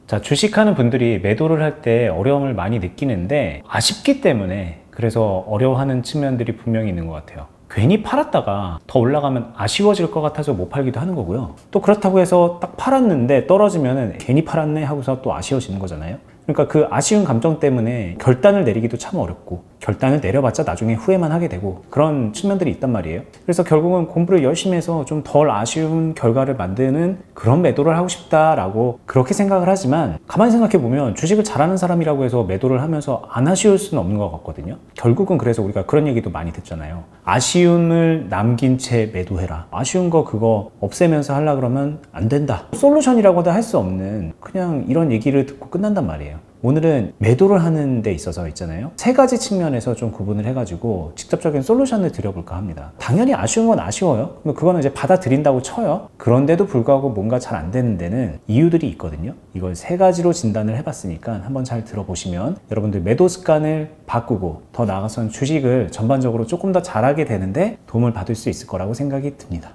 자, 주식하는 분들이 매도를 할 때 어려움을 많이 느끼는데 아쉽기 때문에 그래서 어려워하는 측면들이 분명히 있는 것 같아요. 괜히 팔았다가 더 올라가면 아쉬워질 것 같아서 못 팔기도 하는 거고요. 또 그렇다고 해서 딱 팔았는데 떨어지면 괜히 팔았네 하고서 또 아쉬워지는 거잖아요. 그러니까 그 아쉬운 감정 때문에 결단을 내리기도 참 어렵고, 결단을 내려봤자 나중에 후회만 하게 되고, 그런 측면들이 있단 말이에요. 그래서 결국은 공부를 열심히 해서 좀 덜 아쉬운 결과를 만드는 그런 매도를 하고 싶다라고 그렇게 생각을 하지만, 가만히 생각해 보면 주식을 잘하는 사람이라고 해서 매도를 하면서 안 아쉬울 수는 없는 것 같거든요. 결국은 그래서 우리가 그런 얘기도 많이 듣잖아요. 아쉬움을 남긴 채 매도해라. 아쉬운 거 그거 없애면서 하려고 그러면 안 된다. 솔루션이라고도 할 수 없는 그냥 이런 얘기를 듣고 끝난단 말이에요. 오늘은 매도를 하는 데 있어서 있잖아요. 세 가지 측면에서 좀 구분을 해가지고 직접적인 솔루션을 드려볼까 합니다. 당연히 아쉬운 건 아쉬워요. 그거는 이제 받아들인다고 쳐요. 그런데도 불구하고 뭔가 잘 안 되는 데는 이유들이 있거든요. 이걸 세 가지로 진단을 해봤으니까 한번 잘 들어보시면 여러분들 매도 습관을 바꾸고 더 나아가서는 주식을 전반적으로 조금 더 잘하게 되는데 도움을 받을 수 있을 거라고 생각이 듭니다.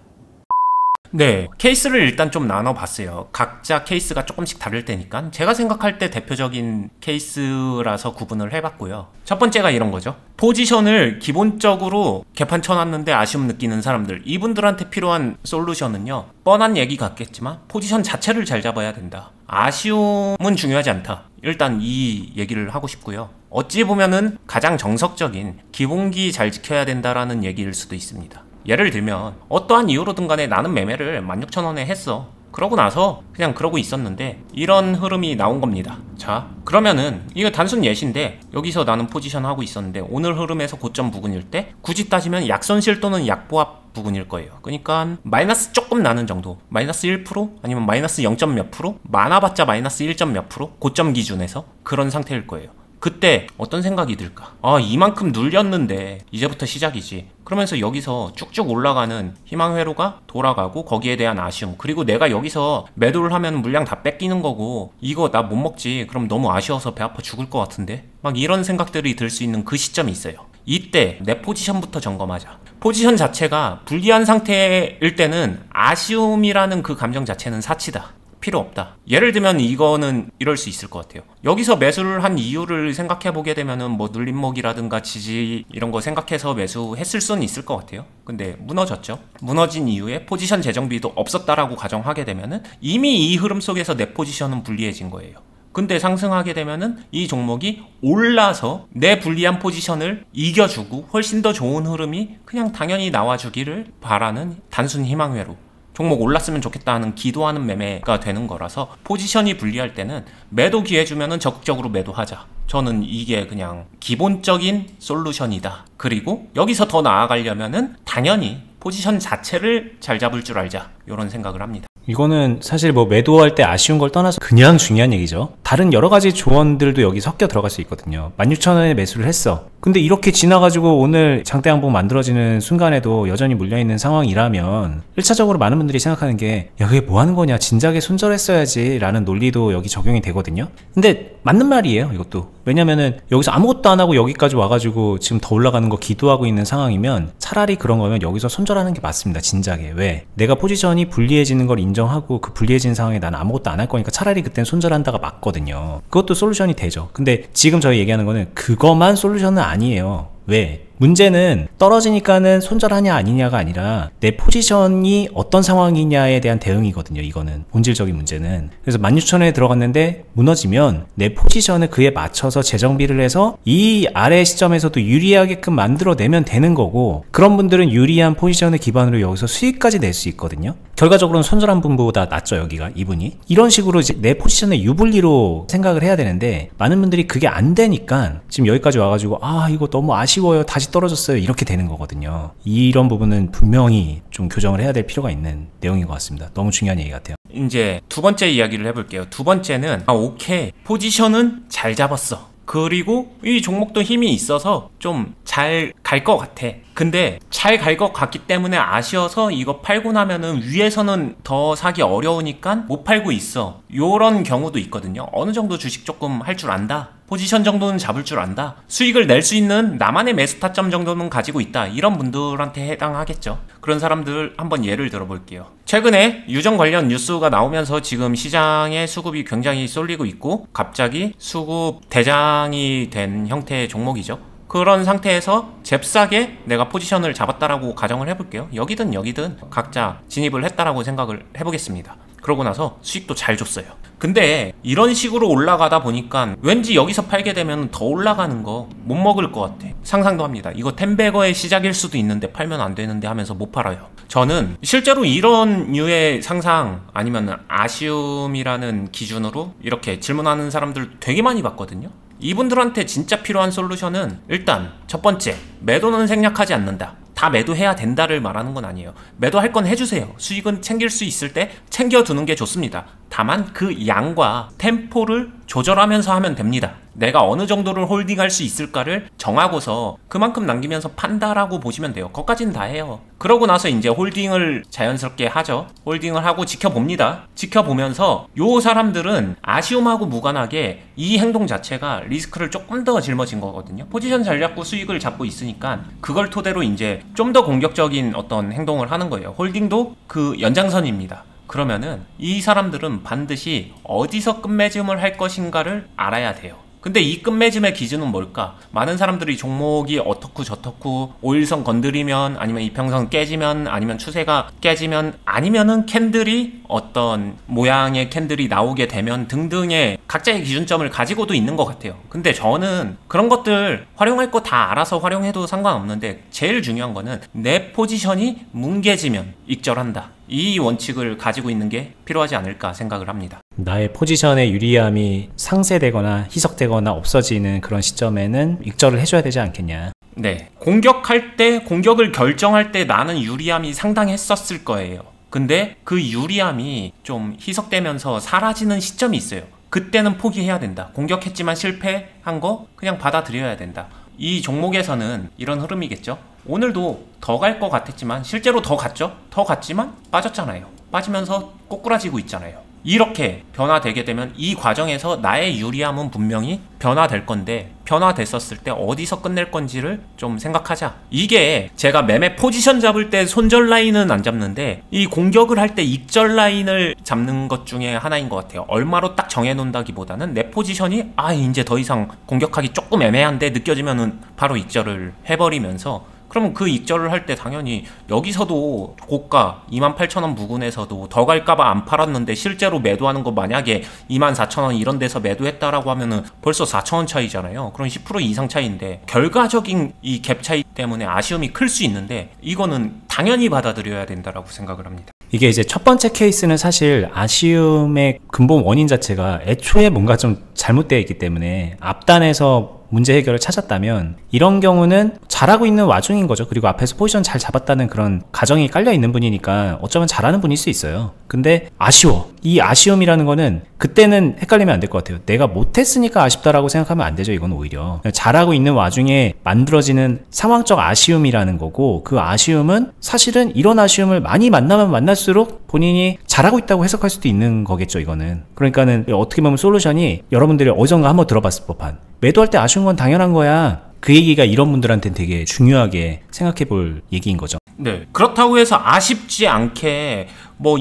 네, 케이스를 일단 좀 나눠봤어요. 각자 케이스가 조금씩 다를 테니까 제가 생각할 때 대표적인 케이스라서 구분을 해봤고요. 첫 번째가 이런 거죠. 포지션을 기본적으로 개판 쳐놨는데 아쉬움 느끼는 사람들, 이분들한테 필요한 솔루션은요, 뻔한 얘기 같겠지만 포지션 자체를 잘 잡아야 된다. 아쉬움은 중요하지 않다. 일단 이 얘기를 하고 싶고요. 어찌 보면은 가장 정석적인 기본기 잘 지켜야 된다라는 얘기일 수도 있습니다. 예를 들면 어떠한 이유로든 간에 나는 매매를 16,000원에 했어. 그러고 나서 그냥 그러고 있었는데 이런 흐름이 나온 겁니다. 자, 그러면은 이거 단순 예시인데 여기서 나는 포지션 하고 있었는데 오늘 흐름에서 고점 부근일 때 굳이 따지면 약손실 또는 약보합 부근일 거예요. 그러니까 마이너스 조금 나는 정도, 마이너스 1% 아니면 마이너스 0. 몇 프로, 많아봤자 마이너스 1. 몇 프로, 고점 기준에서 그런 상태일 거예요. 그때 어떤 생각이 들까? 아, 이만큼 눌렸는데 이제부터 시작이지. 그러면서 여기서 쭉쭉 올라가는 희망회로가 돌아가고 거기에 대한 아쉬움, 그리고 내가 여기서 매도를 하면 물량 다 뺏기는 거고 이거 나 못 먹지, 그럼 너무 아쉬워서 배 아파 죽을 것 같은데, 막 이런 생각들이 들 수 있는 그 시점이 있어요. 이때 내 포지션부터 점검하자. 포지션 자체가 불리한 상태일 때는 아쉬움이라는 그 감정 자체는 사치다. 필요 없다. 예를 들면 이거는 이럴 수 있을 것 같아요. 여기서 매수를 한 이유를 생각해 보게 되면은 뭐 눌림목이라든가 지지 이런 거 생각해서 매수했을 수는 있을 것 같아요. 근데 무너졌죠. 무너진 이후에 포지션 재정비도 없었다라고 가정하게 되면은 이미 이 흐름 속에서 내 포지션은 불리해진 거예요. 근데 상승하게 되면은 이 종목이 올라서 내 불리한 포지션을 이겨주고 훨씬 더 좋은 흐름이 그냥 당연히 나와주기를 바라는 단순 희망회로, 종목 올랐으면 좋겠다 하는 기도하는 매매가 되는 거라서 포지션이 불리할 때는 매도 기회 주면은 적극적으로 매도하자. 저는 이게 그냥 기본적인 솔루션이다. 그리고 여기서 더 나아가려면은 당연히 포지션 자체를 잘 잡을 줄 알자. 이런 생각을 합니다. 이거는 사실 뭐 매도할 때 아쉬운 걸 떠나서 그냥 중요한 얘기죠. 다른 여러 가지 조언들도 여기 섞여 들어갈 수 있거든요. 16,000원에 매수를 했어. 근데 이렇게 지나가지고 오늘 장대 양봉 만들어지는 순간에도 여전히 물려있는 상황이라면 1차적으로 많은 분들이 생각하는 게, 야, 그게 뭐 하는 거냐, 진작에 손절했어야지 라는 논리도 여기 적용이 되거든요. 근데 맞는 말이에요, 이것도. 왜냐면은 여기서 아무것도 안 하고 여기까지 와가지고 지금 더 올라가는 거 기도하고 있는 상황이면 차라리 그런 거면 여기서 손절하는 게 맞습니다. 진작에. 왜? 내가 포지션이 불리해지는 걸 인정하고 그 불리해진 상황에 나는 아무것도 안 할 거니까 차라리 그땐 손절한다가 맞거든요. 그것도 솔루션이 되죠. 근데 지금 저희 얘기하는 거는 그것만 솔루션은 아니에요. 왜? 문제는 떨어지니까는 손절하냐 아니냐가 아니라 내 포지션이 어떤 상황이냐에 대한 대응이거든요. 이거는 본질적인 문제는. 그래서 16,000원에 들어갔는데 무너지면 내 포지션을 그에 맞춰서 재정비를 해서 이 아래 시점에서도 유리하게끔 만들어내면 되는 거고, 그런 분들은 유리한 포지션을 기반으로 여기서 수익까지 낼 수 있거든요. 결과적으로는 손절한 분보다 낫죠, 여기가. 이분이 이런 식으로 이제 내 포지션을 유불리로 생각을 해야 되는데 많은 분들이 그게 안 되니까 지금 여기까지 와가지고 아, 이거 너무 아쉬워요, 다시 떨어졌어요, 이렇게 되는 거거든요. 이런 부분은 분명히 좀 교정을 해야 될 필요가 있는 내용인 것 같습니다. 너무 중요한 얘기 같아요. 이제 두 번째 이야기를 해볼게요. 두 번째는 오케이, 포지션은 잘 잡았어. 그리고 이 종목도 힘이 있어서 좀 잘 갈 것 같아. 근데 잘 갈 것 같기 때문에 아쉬워서 이거 팔고 나면은 위에서는 더 사기 어려우니까 못 팔고 있어. 요런 경우도 있거든요. 어느 정도 주식 조금 할 줄 안다. 포지션 정도는 잡을 줄 안다. 수익을 낼 수 있는 나만의 매수 타점 정도는 가지고 있다. 이런 분들한테 해당하겠죠. 그런 사람들 한번 예를 들어볼게요. 최근에 유정 관련 뉴스가 나오면서 지금 시장의 수급이 굉장히 쏠리고 있고 갑자기 수급 대장이 된 형태의 종목이죠. 그런 상태에서 잽싸게 내가 포지션을 잡았다라고 가정을 해볼게요. 여기든 여기든 각자 진입을 했다라고 생각을 해보겠습니다. 그러고 나서 수익도 잘 줬어요. 근데 이런 식으로 올라가다 보니까 왠지 여기서 팔게 되면 더 올라가는 거 못 먹을 것 같아. 상상도 합니다. 이거 텐베거의 시작일 수도 있는데 팔면 안 되는데 하면서 못 팔아요. 저는 실제로 이런 류의 상상 아니면 아쉬움이라는 기준으로 이렇게 질문하는 사람들 되게 많이 봤거든요. 이분들한테 진짜 필요한 솔루션은 일단 첫 번째, 매도는 생략하지 않는다. 다 매도해야 된다를 말하는 건 아니에요. 매도할 건 해주세요. 수익은 챙길 수 있을 때 챙겨두는 게 좋습니다. 다만 그 양과 템포를 조절하면서 하면 됩니다. 내가 어느 정도를 홀딩할 수 있을까를 정하고서 그만큼 남기면서 판다라고 보시면 돼요. 그것까지는 다 해요. 그러고 나서 이제 홀딩을 자연스럽게 하죠. 홀딩을 하고 지켜봅니다. 지켜보면서 요 사람들은 아쉬움하고 무관하게 이 행동 자체가 리스크를 조금 더 짊어진 거거든요. 포지션 잘 잡고 수익을 잡고 있으니까 그걸 토대로 이제 좀 더 공격적인 어떤 행동을 하는 거예요. 홀딩도 그 연장선입니다. 그러면은 이 사람들은 반드시 어디서 끝맺음을 할 것인가를 알아야 돼요. 근데 이 끝맺음의 기준은 뭘까? 많은 사람들이 종목이 어떻고 저떻고 5일선 건드리면 아니면 이평선 깨지면 아니면 추세가 깨지면 아니면은 캔들이 어떤 모양의 캔들이 나오게 되면 등등의 각자의 기준점을 가지고도 있는 것 같아요. 근데 저는 그런 것들 활용할 거 다 알아서 활용해도 상관없는데 제일 중요한 거는 내 포지션이 뭉개지면 익절한다. 이 원칙을 가지고 있는 게 필요하지 않을까 생각을 합니다. 나의 포지션의 유리함이 상쇄되거나 희석되거나 없어지는 그런 시점에는 익절을 해줘야 되지 않겠냐. 네, 공격할 때, 공격을 결정할 때 나는 유리함이 상당했었을 거예요. 근데 그 유리함이 좀 희석되면서 사라지는 시점이 있어요. 그때는 포기해야 된다. 공격했지만 실패한 거 그냥 받아들여야 된다. 이 종목에서는 이런 흐름이겠죠. 오늘도 더 갈 것 같았지만 실제로 더 갔죠. 더 갔지만 빠졌잖아요. 빠지면서 꼬꾸라지고 있잖아요. 이렇게 변화되게 되면 이 과정에서 나의 유리함은 분명히 변화될 건데 변화됐었을 때 어디서 끝낼 건지를 좀 생각하자. 이게 제가 매매 포지션 잡을 때 손절 라인은 안 잡는데 이 공격을 할 때 익절 라인을 잡는 것 중에 하나인 것 같아요. 얼마로 딱 정해놓는다기보다는 내 포지션이 이제 더 이상 공격하기 조금 애매한데 느껴지면은 바로 익절을 해버리면서 그러면 그 익절을 할 때 당연히 여기서도 고가 28,000원 부근에서도 더 갈까봐 안 팔았는데 실제로 매도하는 거 만약에 24,000원 이런 데서 매도했다라고 하면은 벌써 4,000원 차이잖아요. 그럼 10% 이상 차이인데 결과적인 이 갭 차이 때문에 아쉬움이 클 수 있는데 이거는 당연히 받아들여야 된다라고 생각을 합니다. 이게 이제 첫 번째 케이스는 사실 아쉬움의 근본 원인 자체가 애초에 뭔가 좀 잘못되어 있기 때문에 앞단에서 문제 해결을 찾았다면 이런 경우는 잘하고 있는 와중인 거죠. 그리고 앞에서 포지션 잘 잡았다는 그런 가정이 깔려 있는 분이니까 어쩌면 잘하는 분일 수 있어요. 근데 아쉬워. 이 아쉬움이라는 거는 그때는 헷갈리면 안 될 것 같아요. 내가 못했으니까 아쉽다라고 생각하면 안 되죠. 이건 오히려 잘하고 있는 와중에 만들어지는 상황적 아쉬움이라는 거고 그 아쉬움은 사실은 이런 아쉬움을 많이 만나면 만날수록 본인이 잘하고 있다고 해석할 수도 있는 거겠죠. 이거는 그러니까는 어떻게 보면 솔루션이 여러분들이 어디선가 한번 들어봤을 법한 매도할 때 아쉬운 건 당연한 거야. 그 얘기가 이런 분들한테는 되게 중요하게 생각해 볼 얘기인 거죠. 네. 그렇다고 해서 아쉽지 않게 뭐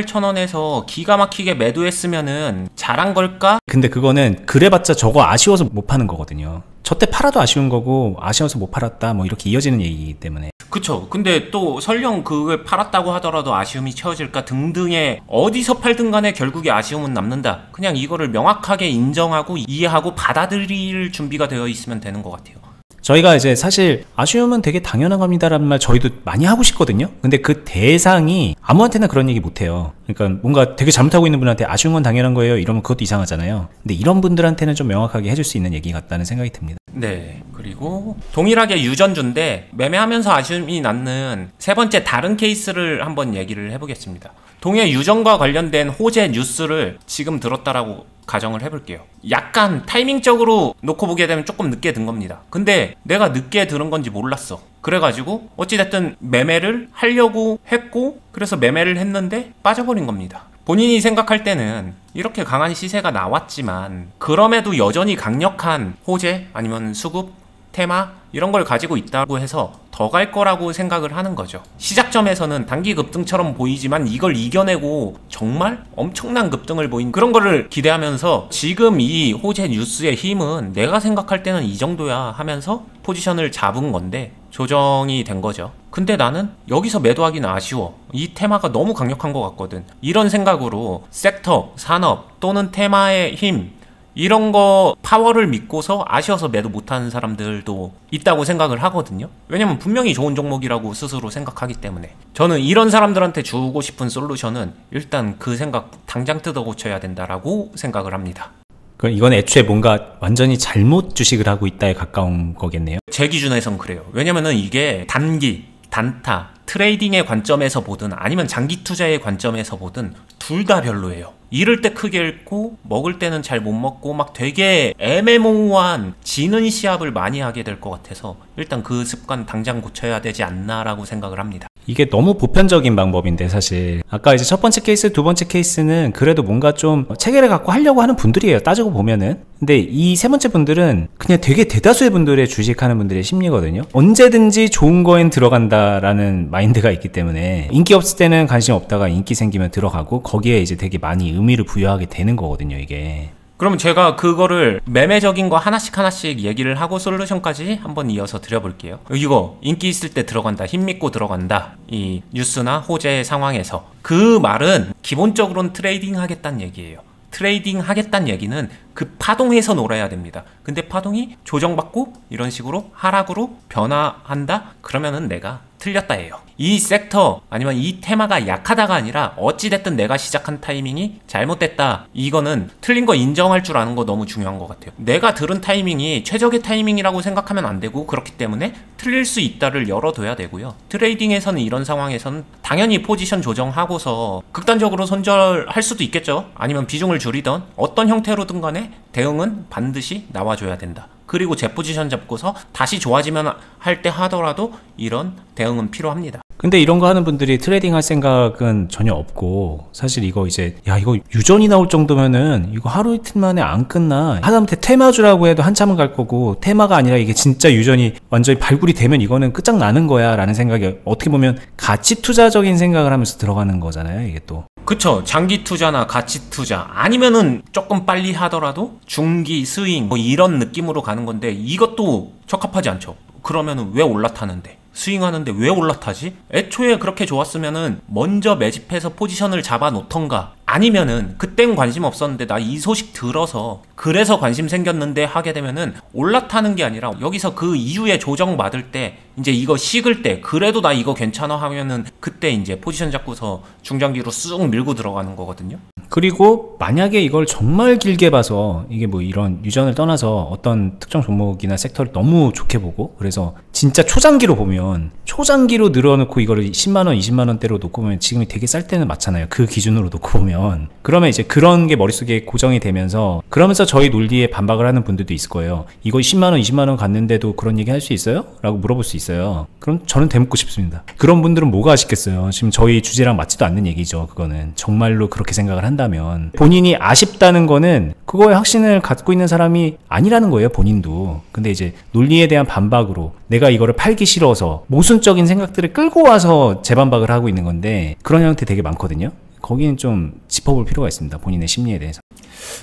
28,000원에서 기가 막히게 매도했으면은 잘한 걸까? 근데 그거는 그래봤자 저거 아쉬워서 못 파는 거거든요. 저때 팔아도 아쉬운 거고 아쉬워서 못 팔았다 뭐 이렇게 이어지는 얘기이기 때문에. 그쵸. 근데 또 설령 그걸 팔았다고 하더라도 아쉬움이 채워질까 등등의 어디서 팔든 간에 결국에 아쉬움은 남는다. 그냥 이거를 명확하게 인정하고 이해하고 받아들일 준비가 되어 있으면 되는 것 같아요. 저희가 이제 사실 아쉬움은 되게 당연한 겁니다라는 말 저희도 많이 하고 싶거든요. 근데 그 대상이 아무한테나 그런 얘기 못해요. 그러니까 뭔가 되게 잘못하고 있는 분한테 아쉬운 건 당연한 거예요 이러면 그것도 이상하잖아요. 근데 이런 분들한테는 좀 명확하게 해줄 수 있는 얘기 같다는 생각이 듭니다. 네. 그리고 동일하게 유전주인데 매매하면서 아쉬움이 남는 세 번째 다른 케이스를 한번 얘기를 해보겠습니다. 동해 유전과 관련된 호재 뉴스를 지금 들었다라고 가정을 해볼게요. 약간 타이밍적으로 놓고 보게 되면 조금 늦게 든 겁니다. 근데 내가 늦게 들은 건지 몰랐어. 그래가지고 어찌됐든 매매를 하려고 했고, 그래서 매매를 했는데 빠져버린 겁니다. 본인이 생각할 때는 이렇게 강한 시세가 나왔지만 그럼에도 여전히 강력한 호재 아니면 수급, 테마 이런 걸 가지고 있다고 해서 더 갈 거라고 생각을 하는 거죠. 시작점에서는 단기 급등처럼 보이지만 이걸 이겨내고 정말 엄청난 급등을 보인 그런 거를 기대하면서 지금 이 호재 뉴스의 힘은 내가 생각할 때는 이 정도야 하면서 포지션을 잡은 건데 조정이 된 거죠. 근데 나는 여기서 매도하기는 아쉬워. 이 테마가 너무 강력한 것 같거든. 이런 생각으로 섹터, 산업 또는 테마의 힘 이런 거 파워를 믿고서 아쉬워서 매도 못하는 사람들도 있다고 생각을 하거든요. 왜냐면 분명히 좋은 종목이라고 스스로 생각하기 때문에. 저는 이런 사람들한테 주고 싶은 솔루션은 일단 그 생각 당장 뜯어 고쳐야 된다라고 생각을 합니다. 그럼 이건 애초에 뭔가 완전히 잘못 주식을 하고 있다에 가까운 거겠네요. 제 기준에선 그래요. 왜냐면은 이게 단기, 단타, 트레이딩의 관점에서 보든 아니면 장기 투자의 관점에서 보든 둘 다 별로예요. 잃을 때 크게 잃고 먹을 때는 잘 못 먹고 막 되게 애매모호한 지는 시합을 많이 하게 될 것 같아서 일단 그 습관 당장 고쳐야 되지 않나라고 생각을 합니다. 이게 너무 보편적인 방법인데 사실 아까 이제 첫 번째 케이스, 두 번째 케이스는 그래도 뭔가 좀 체계를 갖고 하려고 하는 분들이에요. 따지고 보면은. 근데 이 세 번째 분들은 그냥 되게 대다수의 분들의 주식하는 분들의 심리거든요. 언제든지 좋은 거엔 들어간다라는 마인드가 있기 때문에 인기 없을 때는 관심 없다가 인기 생기면 들어가고 거기에 이제 되게 많이 의미를 부여하게 되는 거거든요, 이게. 그럼 제가 그거를 매매적인 거 하나씩 얘기를 하고 솔루션까지 한번 이어서 드려볼게요. 이거 인기 있을 때 들어간다, 힘 믿고 들어간다, 이 뉴스나 호재 상황에서 그 말은 기본적으로는 트레이딩 하겠다는 얘기예요. 트레이딩 하겠다는 얘기는 그 파동에서 놀아야 됩니다. 근데 파동이 조정받고 이런 식으로 하락으로 변화한다? 그러면은 내가 틀렸다 예요. 이 섹터 아니면 이 테마가 약하다가 아니라 어찌됐든 내가 시작한 타이밍이 잘못됐다. 이거는 틀린 거 인정할 줄 아는 거 너무 중요한 것 같아요. 내가 들은 타이밍이 최적의 타이밍이라고 생각하면 안 되고 그렇기 때문에 틀릴 수 있다를 열어둬야 되고요. 트레이딩에서는 이런 상황에서는 당연히 포지션 조정하고서 극단적으로 손절할 수도 있겠죠. 아니면 비중을 줄이던 어떤 형태로든 간에 대응은 반드시 나와줘야 된다. 그리고 제 포지션 잡고서 다시 좋아지면 할 때 하더라도 이런 대응은 필요합니다. 근데 이런 거 하는 분들이 트레이딩 할 생각은 전혀 없고 사실 이거 이제 야 이거 유전이 나올 정도면은 이거 하루 이틀 만에 안 끝나. 하다못해 테마주라고 해도 한참은 갈 거고 테마가 아니라 이게 진짜 유전이 완전히 발굴이 되면 이거는 끝장나는 거야 라는 생각이 어떻게 보면 가치 투자적인 생각을 하면서 들어가는 거잖아요, 이게 또. 그쵸. 장기 투자나 가치 투자 아니면은 조금 빨리 하더라도 중기 스윙 뭐 이런 느낌으로 가는 건데 이것도 적합하지 않죠. 그러면은 왜 올라타는데? 스윙하는데 왜 올라타지? 애초에 그렇게 좋았으면은 먼저 매집해서 포지션을 잡아 놓던가 아니면은 그땐 관심 없었는데 나 이 소식 들어서 그래서 관심 생겼는데 하게 되면은 올라타는 게 아니라 여기서 그 이후에 조정 받을 때 이제 이거 식을 때 그래도 나 이거 괜찮아 하면은 그때 이제 포지션 잡고서 중장기로 쑥 밀고 들어가는 거거든요. 그리고 만약에 이걸 정말 길게 봐서 이게 뭐 이런 유전을 떠나서 어떤 특정 종목이나 섹터를 너무 좋게 보고 그래서 진짜 초장기로 보면 초장기로 늘어놓고 이거를 10만원 20만원대로 놓고 보면 지금이 되게 쌀 때는 맞잖아요. 그 기준으로 놓고 보면 그러면 이제 그런 게 머릿속에 고정이 되면서 그러면서 저희 논리에 반박을 하는 분들도 있을 거예요. 이거 10만원 20만원 갔는데도 그런 얘기 할 수 있어요? 라고 물어볼 수 있어요. 그럼 저는 대묻고 싶습니다. 그런 분들은 뭐가 아쉽겠어요. 지금 저희 주제랑 맞지도 않는 얘기죠. 그거는 정말로 그렇게 생각을 한다면 본인이 아쉽다는 거는 그거에 확신을 갖고 있는 사람이 아니라는 거예요, 본인도. 근데 이제 논리에 대한 반박으로 내가 이거를 팔기 싫어서 모순적인 생각들을 끌고 와서 재반박을 하고 있는 건데 그런 형태 되게 많거든요. 거기는 좀 짚어볼 필요가 있습니다. 본인의 심리에 대해서.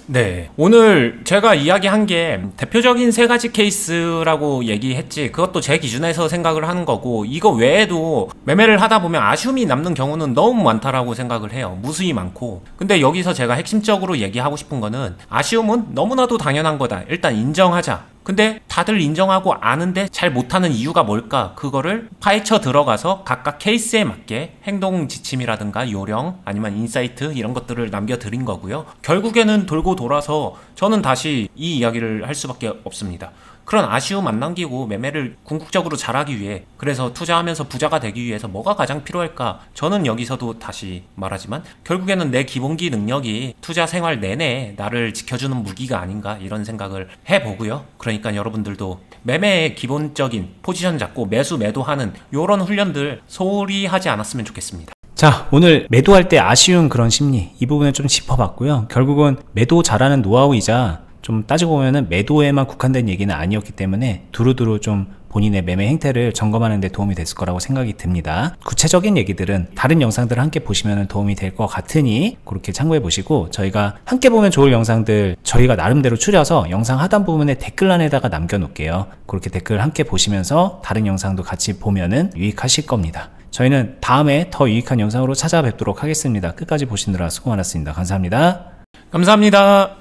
네. 오늘 제가 이야기한 게 대표적인 세 가지 케이스라고 얘기했지 그것도 제 기준에서 생각을 하는 거고 이거 외에도 매매를 하다 보면 아쉬움이 남는 경우는 너무 많다라고 생각을 해요. 무수히 많고. 근데 여기서 제가 핵심적으로 얘기하고 싶은 거는 아쉬움은 너무나도 당연한 거다. 일단 인정하자. 근데 다들 인정하고 아는데 잘 못하는 이유가 뭘까? 그거를 파헤쳐 들어가서 각각 케이스에 맞게 행동 지침이라든가 요령 아니면 인사이트 이런 것들을 남겨드린 거고요. 결국에는 돌고 돌아서 저는 다시 이 이야기를 할 수밖에 없습니다. 그런 아쉬움 안 남기고 매매를 궁극적으로 잘하기 위해, 그래서 투자하면서 부자가 되기 위해서 뭐가 가장 필요할까? 저는 여기서도 다시 말하지만 결국에는 내 기본기 능력이 투자 생활 내내 나를 지켜주는 무기가 아닌가, 이런 생각을 해보고요. 그러니까 여러분들도 매매의 기본적인 포지션 잡고 매수 매도하는 이런 훈련들 소홀히 하지 않았으면 좋겠습니다. 자, 오늘 매도할 때 아쉬운 그런 심리, 이 부분을 좀 짚어봤고요. 결국은 매도 잘하는 노하우이자 좀 따지고 보면은 매도에만 국한된 얘기는 아니었기 때문에 두루두루 좀 본인의 매매 행태를 점검하는 데 도움이 됐을 거라고 생각이 듭니다. 구체적인 얘기들은 다른 영상들을 함께 보시면 도움이 될 것 같으니 그렇게 참고해 보시고, 저희가 함께 보면 좋을 영상들 저희가 나름대로 추려서 영상 하단 부분에 댓글란에다가 남겨 놓을게요. 그렇게 댓글 함께 보시면서 다른 영상도 같이 보면은 유익하실 겁니다. 저희는 다음에 더 유익한 영상으로 찾아뵙도록 하겠습니다. 끝까지 보시느라 수고 많았습니다. 감사합니다. 감사합니다.